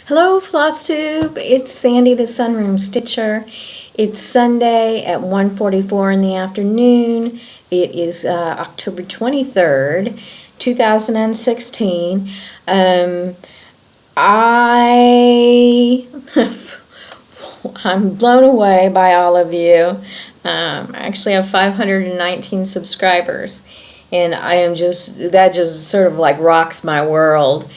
Hello, FlossTube. It's Sandy, the Sunroom Stitcher. It's Sunday at 1:44 in the afternoon. It is October 23rd, 2016. I'm blown away by all of you. I actually have 519 subscribers, and that just sort of like rocks my world.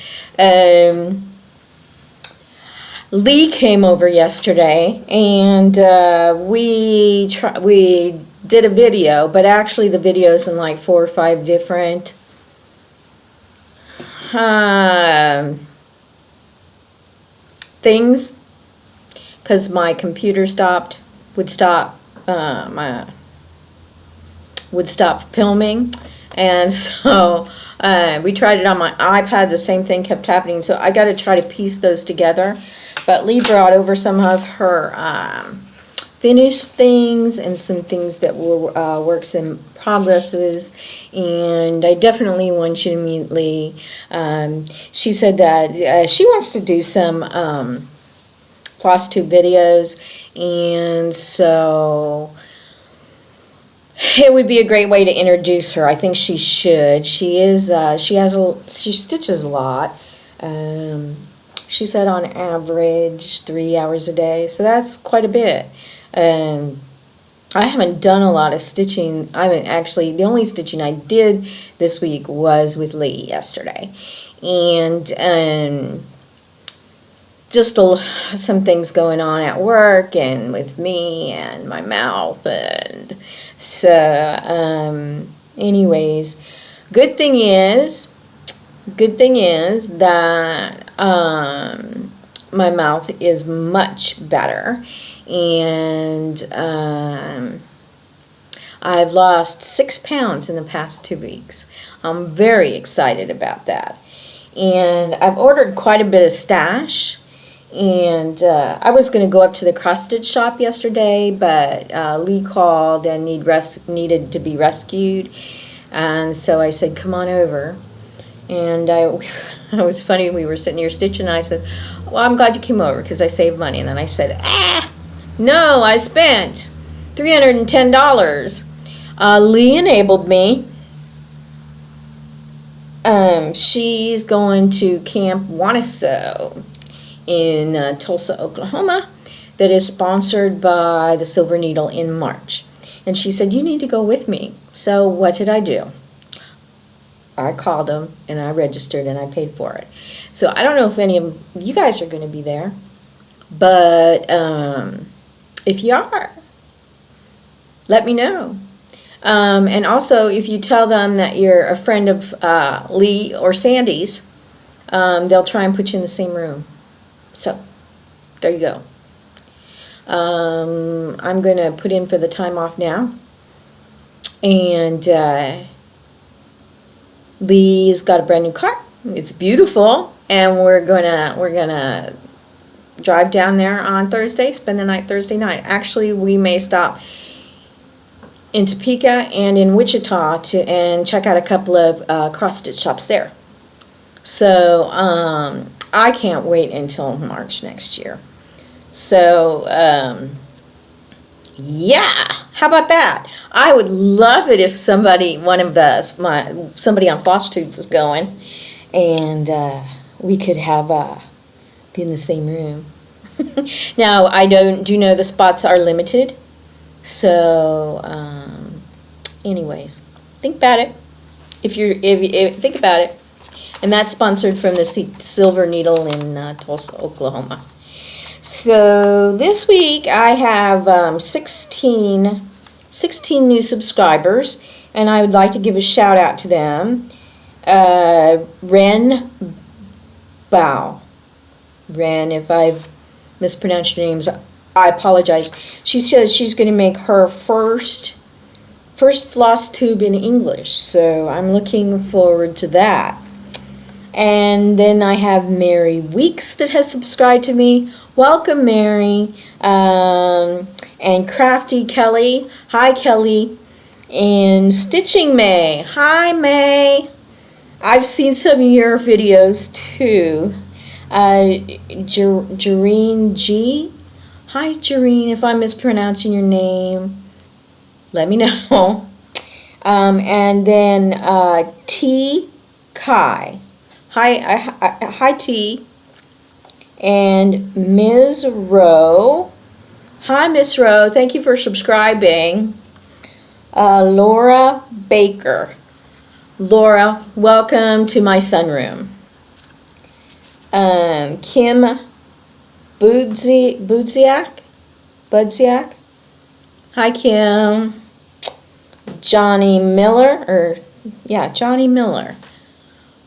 Lee came over yesterday, and we did a video, but actually the video's in like 4 or 5 different things, because my computer would stop filming, and so we tried it on my iPad. The same thing kept happening, so I got to try to piece those together. But Lee brought over some of her finished things and some things that were works in progresses, and I definitely want you to meet Lee. She said that she wants to do some FlossTube videos, and so it would be a great way to introduce her. I think she should. She stitches a lot. She said on average 3 hours a day, so that's quite a bit. I haven't done a lot of stitching. The only stitching I did this week was with Lee yesterday, and just some things going on at work and with me and my mouth, and so anyways, good thing is that my mouth is much better, and I've lost 6 pounds in the past 2 weeks. I'm very excited about that, and I've ordered quite a bit of stash, and I was going to go up to the cross-stitch shop yesterday, but Lee called and needed to be rescued, and so I said, come on over. And it was funny, we were sitting here stitching, and I said, well, I'm glad you came over because I saved money. And then I said, no, I spent $310. Lee enabled me. She's going to Camp Wanaso in Tulsa, Oklahoma, that is sponsored by the Silver Needle in March. And she said, you need to go with me. So what did I do? I called them, and I registered, and I paid for it. So I don't know if any of you guys are going to be there, but if you are, let me know. And also, if you tell them that you're a friend of Lee or Sandy's, they'll try and put you in the same room. So there you go. I'm going to put in for the time off now, and Lee's got a brand new car. It's beautiful, and we're gonna drive down there on Thursday, spend the night Thursday night. Actually, we may stop in Topeka and in Wichita and check out a couple of cross-stitch shops there. So I can't wait until March next year. So yeah, how about that? I would love it if somebody on FlossTube was going, and we could have be in the same room. Now, do know the spots are limited, so anyways, think about it. If think about it, and that's sponsored from the Silver Needle in Tulsa, Oklahoma. So this week I have 16 new subscribers, and I would like to give a shout out to them. Ren, if I've mispronounced your names, I apologize. She says she's going to make her first FlossTube in English, so I'm looking forward to that. And then I have Mary Weeks that has subscribed to me. Welcome, Mary. And Crafty Kelly. Hi, Kelly. And Stitching May. Hi, May. I've seen some of your videos too. Jareen G. Hi, Jareen. If I'm mispronouncing your name, let me know. And then T. Kai. Hi, T. And Ms. Rowe. Hi, Miss Rowe. Thank you for subscribing. Laura Baker. Laura, welcome to my sunroom. Kim Budziak. Hi, Kim. Johnny Miller, Johnny Miller.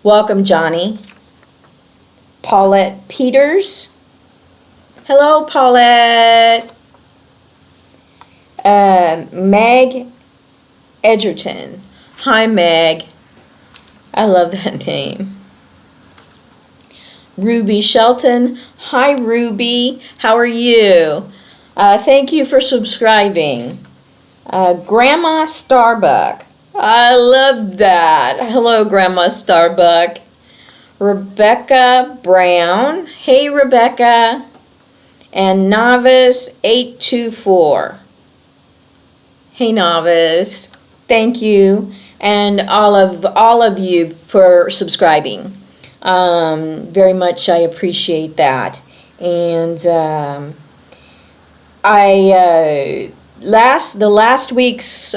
Welcome, Johnny. Paulette Peters. Hello, Paulette. Meg Edgerton. Hi, Meg. I love that name. Ruby Shelton. Hi, Ruby. How are you? Thank you for subscribing. Grandma Starbuck. I love that. Hello, Grandma Starbuck. Rebecca Brown. Hey, Rebecca. And Novice 824. Hey, Novice. Thank you. And all of you for subscribing. Very much I appreciate that. And the last week's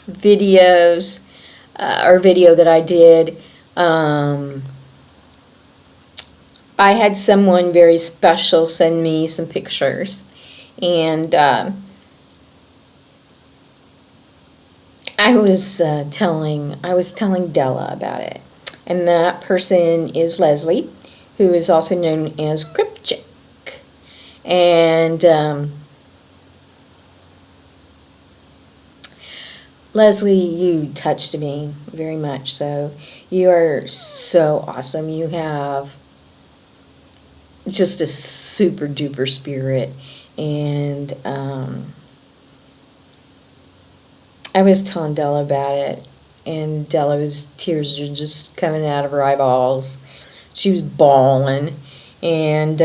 videos or video that I did, I had someone very special send me some pictures, and I was telling Della about it, and that person is Leslie, who is also known as Cryptchick. And Leslie, you touched me very much. So you are so awesome. You have just a super duper spirit, and I was telling Della about it, and Della's tears are just coming out of her eyeballs. She was bawling, and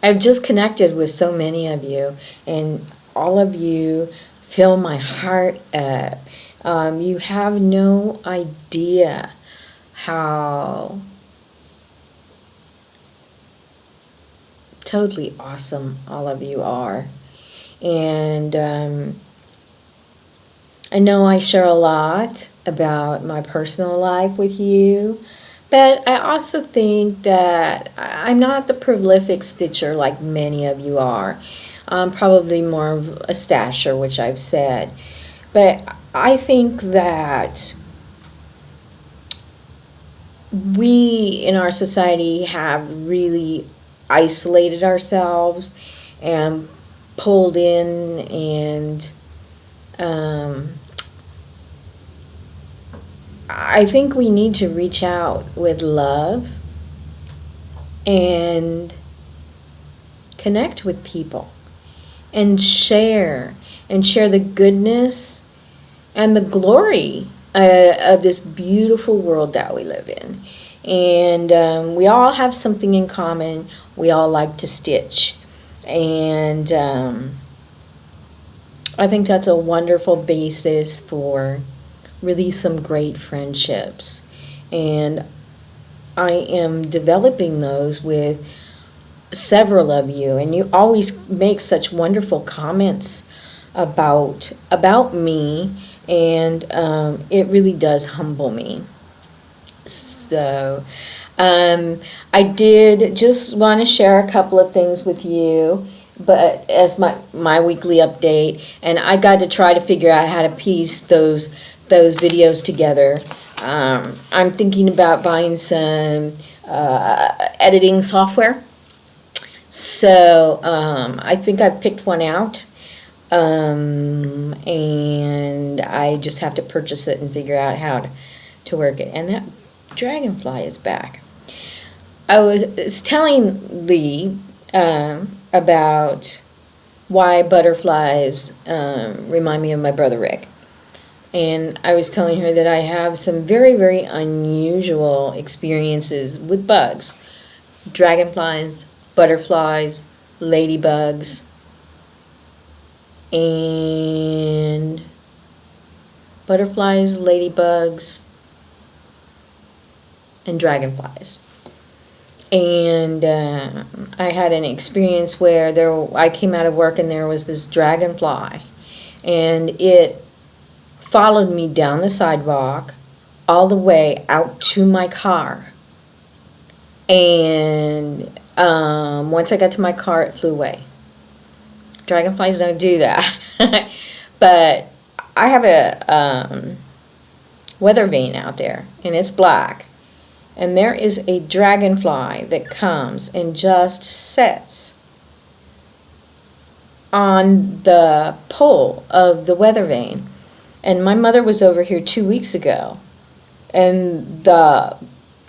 I've just connected with so many of you, and all of you fill my heart up. You have no idea how totally awesome all of you are. And I know I share a lot about my personal life with you, but I also think that I'm not the prolific stitcher like many of you are. I'm probably more of a stasher, which I've said. But I think that we in our society have really isolated ourselves and pulled in, and I think we need to reach out with love and connect with people and share the goodness and the glory of this beautiful world that we live in. And we all have something in common. We all like to stitch, and I think that's a wonderful basis for really some great friendships. And I am developing those with several of you, and you always make such wonderful comments about me, and it really does humble me. So I did just want to share a couple of things with you, but as my weekly update, and I got to try to figure out how to piece those videos together. I'm thinking about buying some editing software. So I think I've picked one out, and I just have to purchase it and figure out how to work it. And that dragonfly is back. I was telling Lee about why butterflies remind me of my brother Rick. And I was telling her that I have some very, very unusual experiences with bugs. Dragonflies, butterflies, ladybugs, and butterflies, ladybugs, and dragonflies. And I had an experience where I came out of work and there was this dragonfly, and it followed me down the sidewalk all the way out to my car. And once I got to my car, it flew away. Dragonflies don't do that. But I have a weather vane out there, and it's black. And there is a dragonfly that comes and just sits on the pole of the weather vane. And my mother was over here 2 weeks ago, and the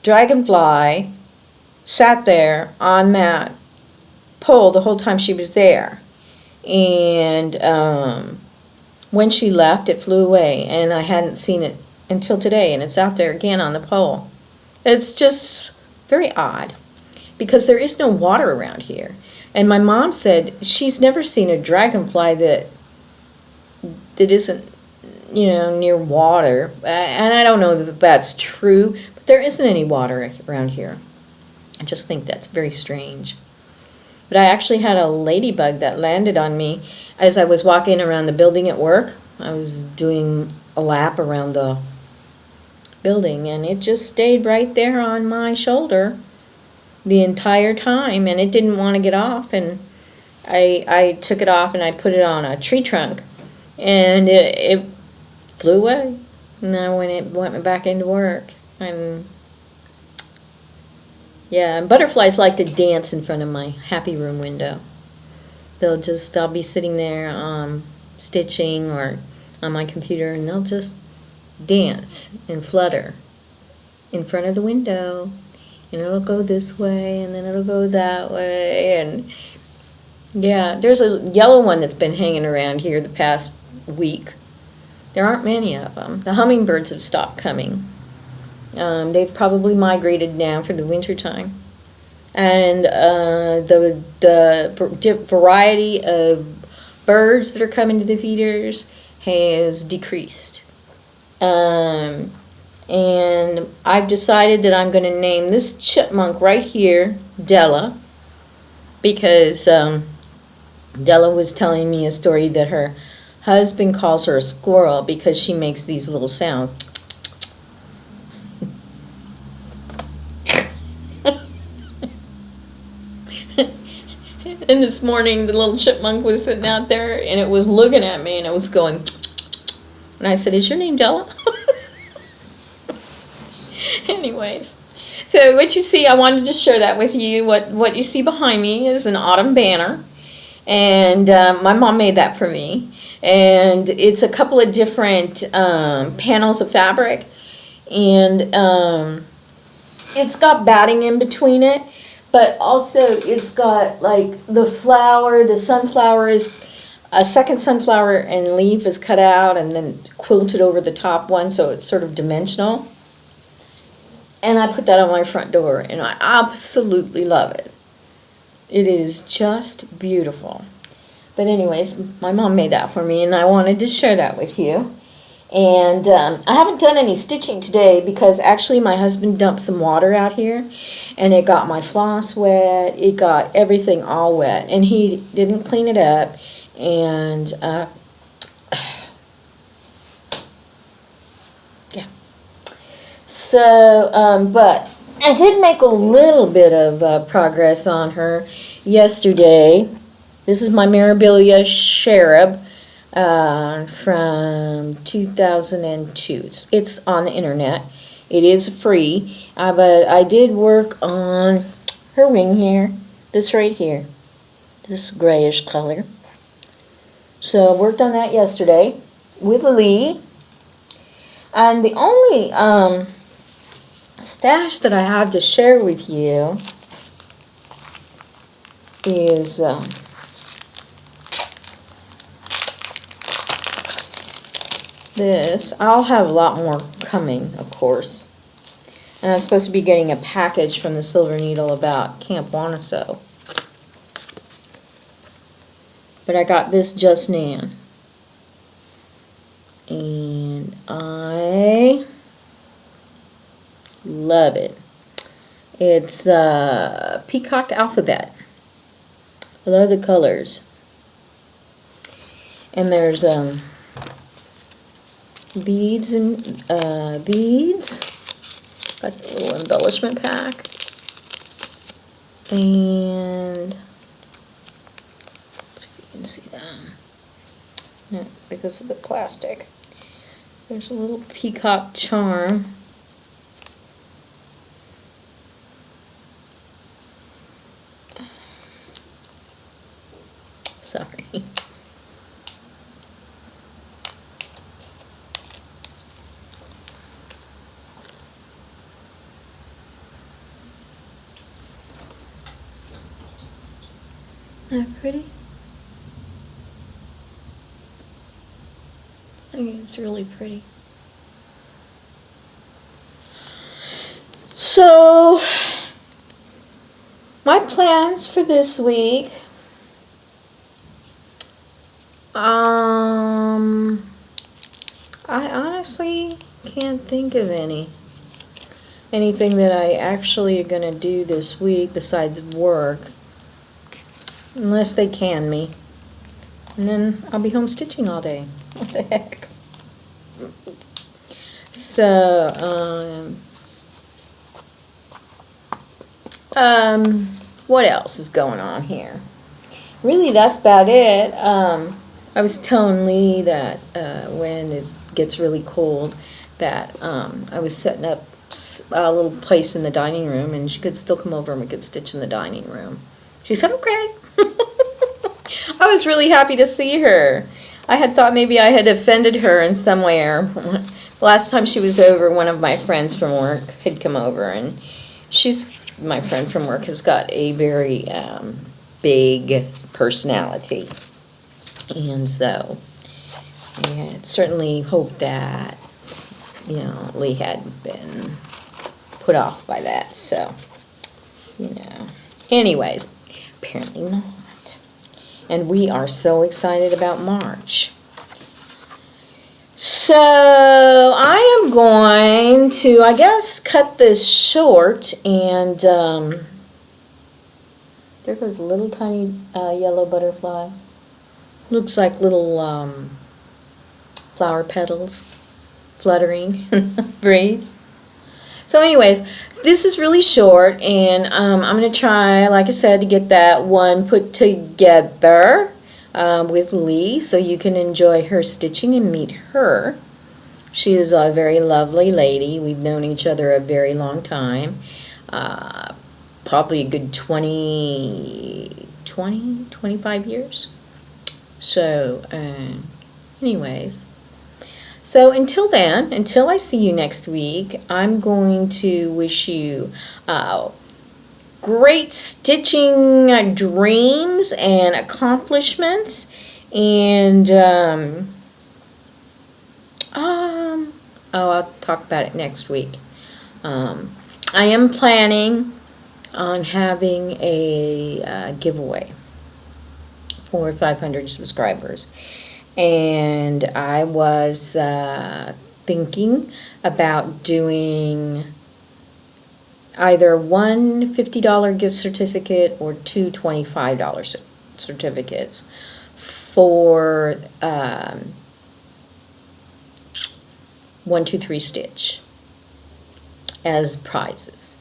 dragonfly sat there on that pole the whole time she was there. And when she left, it flew away, and I hadn't seen it until today, and it's out there again on the pole. It's just very odd, because there is no water around here. And my mom said she's never seen a dragonfly that isn't, near water. And I don't know that that's true, but there isn't any water around here. I just think that's very strange. But I actually had a ladybug that landed on me as I was walking around the building at work. I was doing a lap around the building, and it just stayed right there on my shoulder the entire time, and it didn't want to get off. And I took it off and I put it on a tree trunk, and it flew away. Now when it went back into work, and butterflies like to dance in front of my happy room window. I'll be sitting there stitching or on my computer, and they'll just dance and flutter in front of the window, and it'll go this way and then it'll go that way. And there's a yellow one that's been hanging around here the past week. There aren't many of them. The hummingbirds have stopped coming. They've probably migrated now for the winter time, and the variety of birds that are coming to the feeders has decreased. And I've decided that I'm going to name this chipmunk right here Della, because Della was telling me a story that her husband calls her a squirrel because she makes these little sounds. And this morning the little chipmunk was sitting out there, and it was looking at me, and it was going, and I said, "Is your name Della?" Anyways, so what you see, I wanted to share that with you. What you see behind me is an autumn banner, and my mom made that for me. And it's a couple of different panels of fabric, and it's got batting in between it, but also it's got like the sunflower is a second sunflower and leaf is cut out and then quilted over the top one, so it's sort of dimensional. And I put that on my front door, and I absolutely love it. It is just beautiful. But anyways, my mom made that for me, and I wanted to share that with you. And I haven't done any stitching today because actually my husband dumped some water out here, and it got my floss wet. It got everything all wet, and he didn't clean it up. And so, but I did make a little bit of progress on her yesterday. This is my Mirabilia Cherub from 2002. It's on the internet. It is free, but I did work on her wing here, this right here, this grayish color. So I worked on that yesterday with Lee. And the only stash that I have to share with you is this. I'll have a lot more coming, of course. And I'm supposed to be getting a package from the Silver Needle about Camp Wanna-Sew. But I got this just now. And I love it. It's Peacock Alphabet. I love the colors. And there's beads and beads. Got the little embellishment pack. And let's see if you can see them. No, because of the plastic. There's a little peacock charm. Sorry. Isn't that pretty? I think it's really pretty. So, my plans for this week, I honestly can't think of anything that I actually are going to do this week besides work, unless they can me. And then I'll be home stitching all day. What the heck? So, what else is going on here? Really, that's about it. I was telling Lee that when it gets really cold, that I was setting up a little place in the dining room, and she could still come over and we could stitch in the dining room. She said, okay. I was really happy to see her. I had thought maybe I had offended her in some way. The last time she was over, one of my friends from work had come over, and my friend from work has got a very big personality. And so I had certainly hoped that, Lee hadn't been put off by that. So, anyways, apparently not. And we are so excited about March. So I am going to, I guess, cut this short, and there goes a little tiny yellow butterfly. Looks like little flower petals fluttering in the breeze. So anyways, this is really short, and I'm going to try, like I said, to get that one put together with Lee, so you can enjoy her stitching and meet her. She is a very lovely lady. We've known each other a very long time, probably a good 25 years. So, anyways. So until then, until I see you next week, I'm going to wish you great stitching dreams and accomplishments, and I'll talk about it next week. I am planning on having a giveaway for 500 subscribers. And I was thinking about doing either one $50 gift certificate or two $25 certificates for 1, 2, 3 stitch as prizes.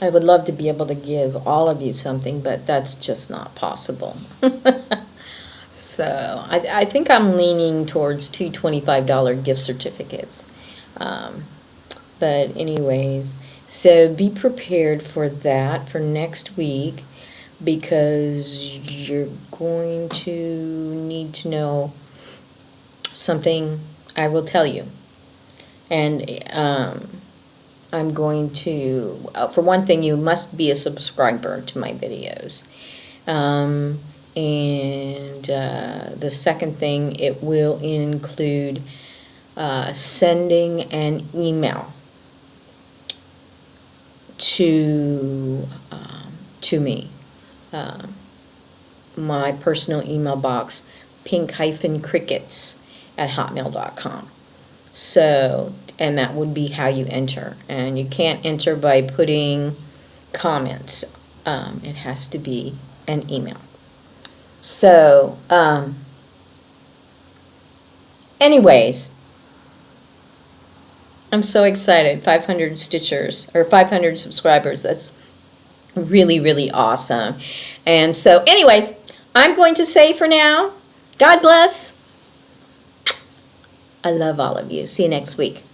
I would love to be able to give all of you something, but that's just not possible. So I think I'm leaning towards two $25 gift certificates. But anyways, so be prepared for that for next week, because you're going to need to know something I will tell you. And I'm going to, for one thing, you must be a subscriber to my videos. And the second thing, it will include sending an email to me. My personal email box, pink-crickets@hotmail.com. So, and that would be how you enter. And you can't enter by putting comments. It has to be an email. So, anyways, I'm so excited. 500 stitchers, or 500 subscribers. That's really, really awesome. And so, anyways, I'm going to say for now, God bless. I love all of you. See you next week.